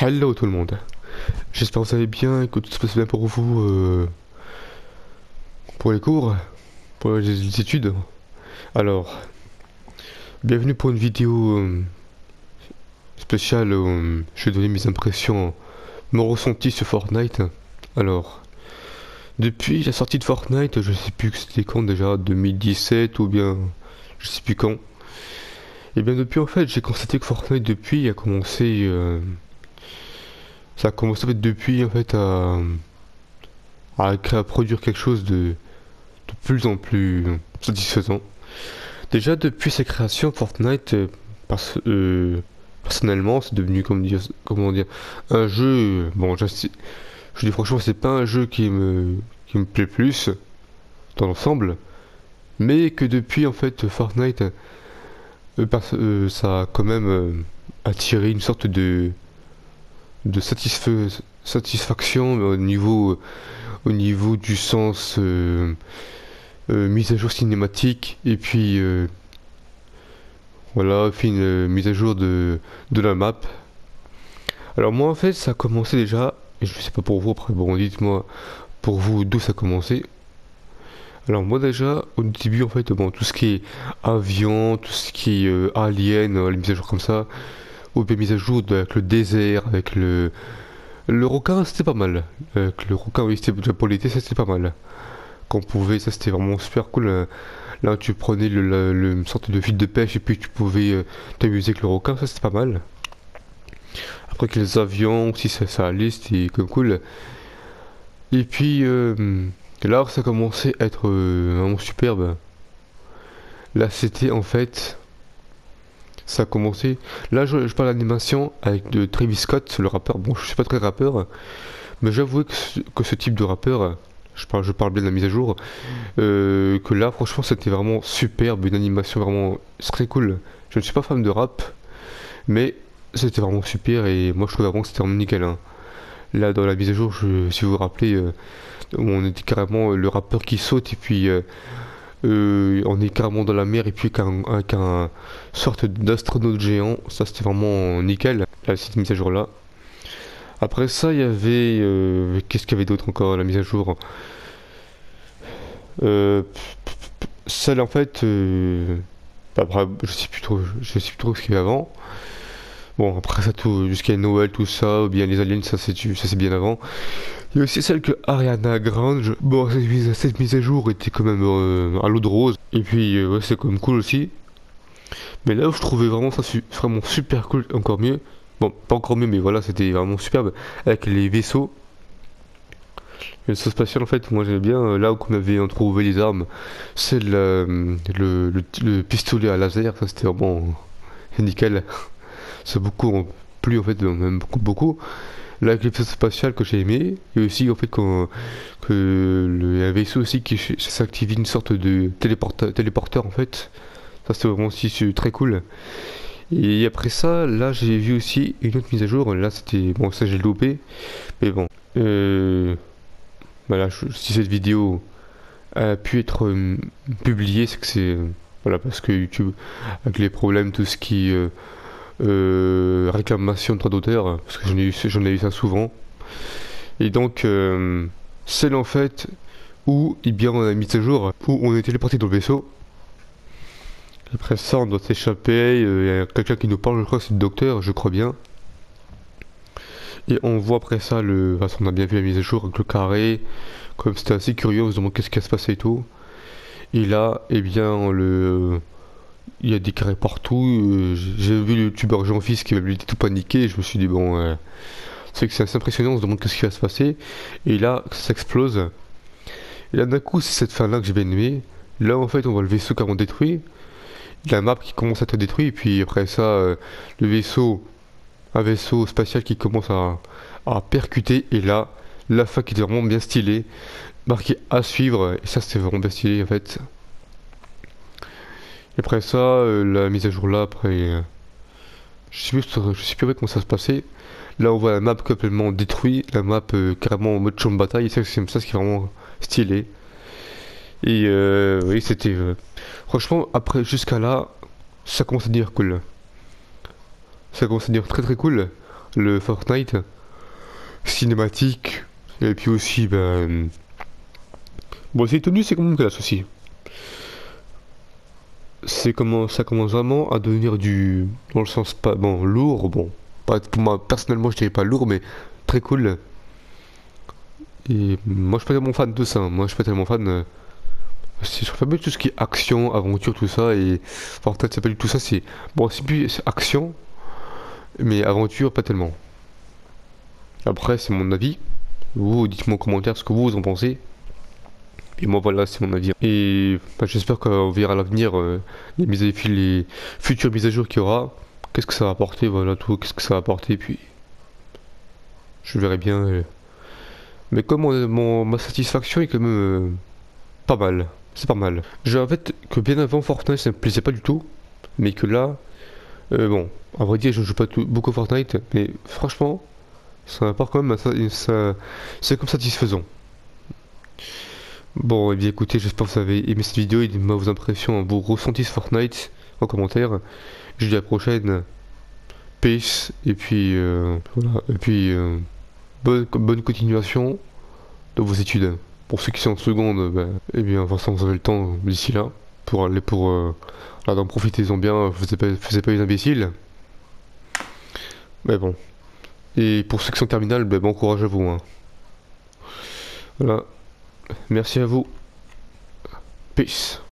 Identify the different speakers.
Speaker 1: Hello tout le monde, j'espère que vous allez bien et que tout se passe bien pour vous, pour les cours, pour les études. Alors, bienvenue pour une vidéo spéciale où je vais donner mes impressions, mon ressenti sur Fortnite. Alors, depuis la sortie de Fortnite, je sais plus que c'était quand déjà, 2017 ou bien je sais plus quand. Et bien depuis en fait, j'ai constaté que Fortnite depuis a commencé, ça a commencé en fait depuis en fait à produire quelque chose de plus en plus satisfaisant. Déjà, depuis sa création, Fortnite, personnellement, c'est devenu, comment dire, un jeu. Bon, je dis franchement, c'est pas un jeu qui me plaît plus dans l'ensemble, mais que depuis, en fait, Fortnite, ça a quand même attiré une sorte de satisfaction au niveau du sens mise à jour cinématique et puis voilà, fait une mise à jour de la map. Alors moi en fait ça a commencé déjà, et je sais pas pour vous après, bon dites-moi pour vous d'où ça a commencé. Alors moi déjà au début en fait bon tout ce qui est avion, tout ce qui est alien, les mises à jour comme ça, ou bien mise à jour avec le désert, avec le requin c'était pas mal. Avec le requin oui c'était déjà pour l'été ça c'était pas mal. Qu'on pouvait, ça c'était vraiment super cool. Là tu prenais une sorte de fil de pêche et puis tu pouvais t'amuser avec le requin, ça c'était pas mal. Après que les avions, si ça allait, c'était comme cool. Et puis là où ça commençait à être vraiment superbe, là c'était en fait, ça a commencé. Là je parle d'animation avec de Travis Scott, le rappeur. Bon, je suis pas très rappeur, mais j'avoue que ce type de rappeur, je parle bien de la mise à jour, que là franchement c'était vraiment superbe, une animation vraiment très cool. Je ne suis pas fan de rap, mais c'était vraiment super et moi je trouve vraiment que c'était vraiment nickel, hein. Là dans la mise à jour, si vous vous rappelez, on était carrément le rappeur qui saute et puis on est carrément dans la mer et puis avec un sorte d'astronaute géant. Ça c'était vraiment nickel, là, cette mise à jour là. Après ça, il y avait. Qu'est-ce qu'il y avait d'autre encore à la mise à jour? euh, Celle en fait. Après, je sais plus trop ce qu'il y avait avant. Bon, après ça, tout, jusqu'à Noël, tout ça, ou bien les aliens, ça c'est bien avant. Il y a aussi celle que Ariana Grande, bon, cette mise à jour était quand même à l'eau de rose. Et puis, ouais, c'est quand même cool aussi. Mais là où je trouvais vraiment ça vraiment super cool, encore mieux. Bon, pas encore mieux, mais voilà, c'était vraiment superbe. Avec les vaisseaux. Le vaisseau spatial, en fait, moi j'aimais bien là où on avait trouvé les armes. C'est le pistolet à laser, ça c'était vraiment nickel. C'est beaucoup plus en fait, même beaucoup. Là, avec le vaisseau spatial que j'ai aimé, et aussi en fait un vaisseau aussi qui s'active une sorte de téléporteur en fait. Ça c'était vraiment aussi très cool. Et après ça, là j'ai vu aussi une autre mise à jour. Là c'était bon, ça j'ai loupé, mais bon. Voilà, si cette vidéo a pu être publiée, c'est que c'est voilà parce que YouTube avec les problèmes, tout ce qui réclamation de droits d'auteur, parce que j'en ai eu ça souvent. Et donc, celle en fait où eh bien, on a mis à jour, où on est téléporté dans le vaisseau. Après ça, on doit s'échapper. Il y a quelqu'un qui nous parle, je crois que c'est le docteur, je crois bien. Et on voit après ça, on a bien vu la mise à jour avec le carré. Comme c'était assez curieux, on se demande qu'est-ce qui va se passer et tout. Et là, eh bien, il y a des carrés partout. J'ai vu le youtubeur Jean-Fils qui avait tout paniqué. Et je me suis dit, bon, c'est que c'est assez impressionnant, on se demande qu'est-ce qui va se passer. Et là, ça explose. Et là, d'un coup, c'est cette fin-là que j'ai bien aimé. Là, en fait, on voit le vaisseau carrément détruit. La map qui commence à être détruite. Et puis après ça, le vaisseau, un vaisseau spatial qui commence à percuter. Et là, la fin qui est vraiment bien stylée. Marqué à suivre. Et ça, c'était vraiment bien stylé en fait. Et après ça, la mise à jour là, après. Je sais plus comment ça se passait. Là, on voit la map complètement détruite, la map carrément en mode champ de bataille, et c'est ça ce qui est vraiment stylé. Et oui, c'était. Franchement, après, jusqu'à là, ça commence à devenir cool. Ça commence à devenir très très cool. Le Fortnite cinématique. Et puis aussi, ben. Bon, c'est tenu, c'est quand même classe aussi. Ça commence vraiment à devenir du. Dans le sens pas. Bon, lourd, bon. Pas, pour moi, personnellement, je dirais pas lourd, mais très cool. Et moi, je suis pas tellement fan de ça. Moi, je suis pas tellement fan. Je préfère bien tout ce qui est action, aventure, tout ça. Et Fortnite, c'est pas du tout ça. C'est. Bon, c'est plus c'est action, mais aventure, pas tellement. Après, c'est mon avis. Vous, dites-moi en commentaire ce que vous en pensez. Et moi, voilà, c'est mon avis. Et bah, j'espère qu'on verra à l'avenir les mises à défi, les futures mises à jour qu'il y aura. Qu'est-ce que ça va apporter, voilà, tout. Qu'est-ce que ça va apporter, puis je verrai bien. Mais comme ma satisfaction est quand même pas mal. C'est pas mal. En fait, que bien avant Fortnite, ça me plaisait pas du tout. Mais que là, bon, à vrai dire, je joue pas beaucoup à Fortnite. Mais franchement, ça apporte quand même, c'est comme satisfaisant. Bon, et bien écoutez, j'espère que vous avez aimé cette vidéo et dites-moi vos impressions, vos ressentis sur Fortnite en commentaire. Je vous dis à la prochaine. Peace. Et puis, voilà. Et puis, bonne continuation de vos études. Pour ceux qui sont en seconde, ben, eh bien, Vincent, vous avez le temps d'ici là pour aller pour. Là, donc profitez-en bien, faisez pas les imbéciles. Mais bon. Et pour ceux qui sont en terminale, ben, bon courage à vous. Hein. Voilà. Merci à vous. Peace.